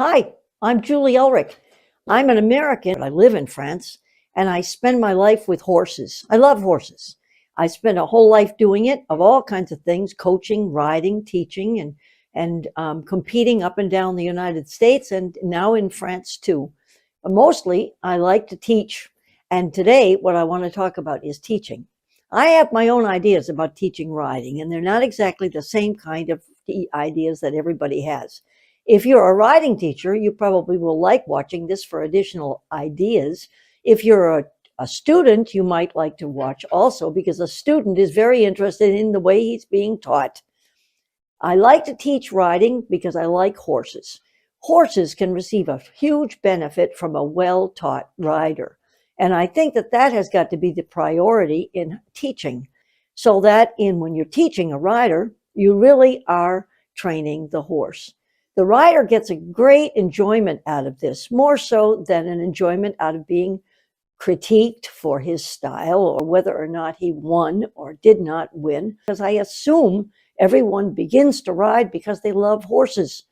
Hi, I'm Julie Ulrich. I'm an American. I live in France and I spend my life with horses. I love horses. I spent a whole life doing it, of all kinds of things, coaching, riding, teaching, and competing up and down the United States and now in France too. But mostly I like to teach. And today what I want to talk about is teaching. I have my own ideas about teaching riding, and they're not exactly the same kind of ideas that everybody has. If you're a riding teacher, you probably will like watching this for additional ideas. If you're a student, you might like to watch also, because a student is very interested in the way he's being taught. I like to teach riding because I like horses. Horses can receive a huge benefit from a well-taught rider. And I think that that has got to be the priority in teaching, so that when you're teaching a rider, you really are training the horse. The rider gets a great enjoyment out of this, more so than an enjoyment out of being critiqued for his style or whether or not he won or did not win, because I assume everyone begins to ride because they love horses.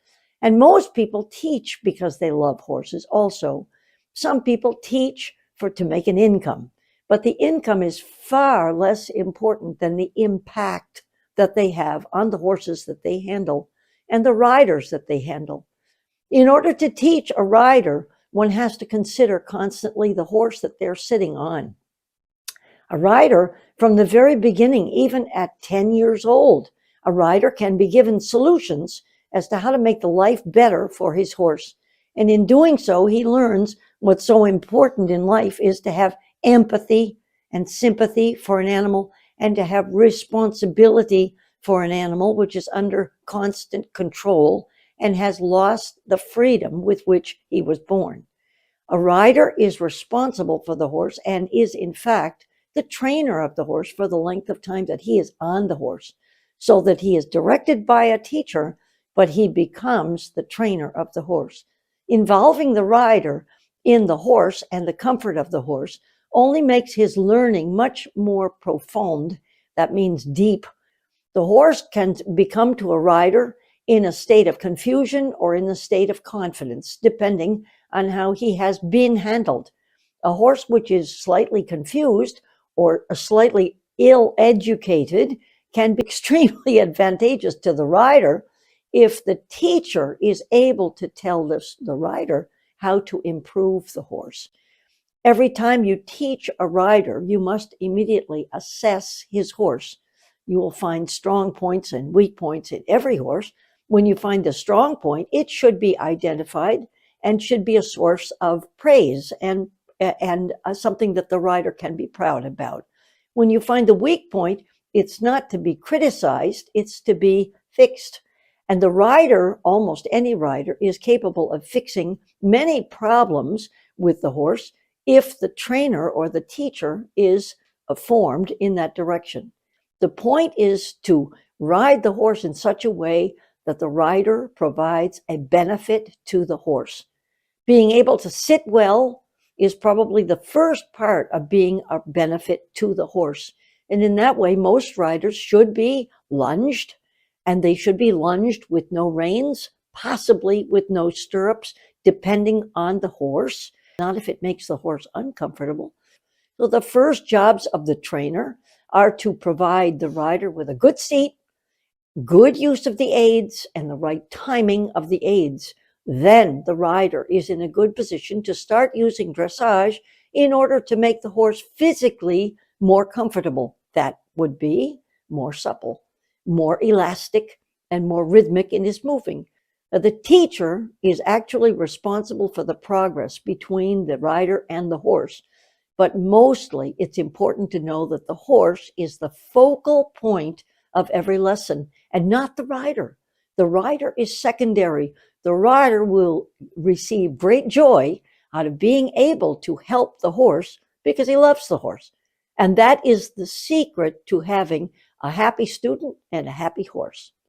And most people teach because they love horses also. Some people teach to make an income, but the income is far less important than the impact that they have on the horses that they handle and the riders that they handle. In order to teach a rider, one has to consider constantly the horse that they're sitting on. A rider, from the very beginning, even at 10 years old, a rider can be given solutions as to how to make the life better for his horse. And in doing so, he learns what's so important in life is to have empathy and sympathy for an animal, and to have responsibility for an animal which is under constant control and has lost the freedom with which he was born. A rider is responsible for the horse and is, in fact, the trainer of the horse for the length of time that he is on the horse, so that he is directed by a teacher, but he becomes the trainer of the horse. Involving the rider in the horse and the comfort of the horse only makes his learning much more profound. That means deep. The horse can become to a rider in a state of confusion or in a state of confidence, depending on how he has been handled. A horse which is slightly confused or slightly ill-educated can be extremely advantageous to the rider if the teacher is able to tell the rider how to improve the horse. Every time you teach a rider, you must immediately assess his horse. You will find strong points and weak points in every horse. When you find the strong point, it should be identified and should be a source of praise and something that the rider can be proud about. When you find the weak point, it's not to be criticized, it's to be fixed. And the rider, almost any rider, is capable of fixing many problems with the horse if the trainer or the teacher is formed in that direction. The point is to ride the horse in such a way that the rider provides a benefit to the horse. Being able to sit well is probably the first part of being a benefit to the horse. And in that way, most riders should be lunged, and they should be lunged with no reins, possibly with no stirrups, depending on the horse, not if it makes the horse uncomfortable. So the first jobs of the trainer are to provide the rider with a good seat, good use of the aids, and the right timing of the aids. Then the rider is in a good position to start using dressage in order to make the horse physically more comfortable. That would be more supple, more elastic, and more rhythmic in his moving. The teacher is actually responsible for the progress between the rider and the horse. But mostly it's important to know that the horse is the focal point of every lesson and not the rider. The rider is secondary. The rider will receive great joy out of being able to help the horse because he loves the horse. And that is the secret to having a happy student and a happy horse.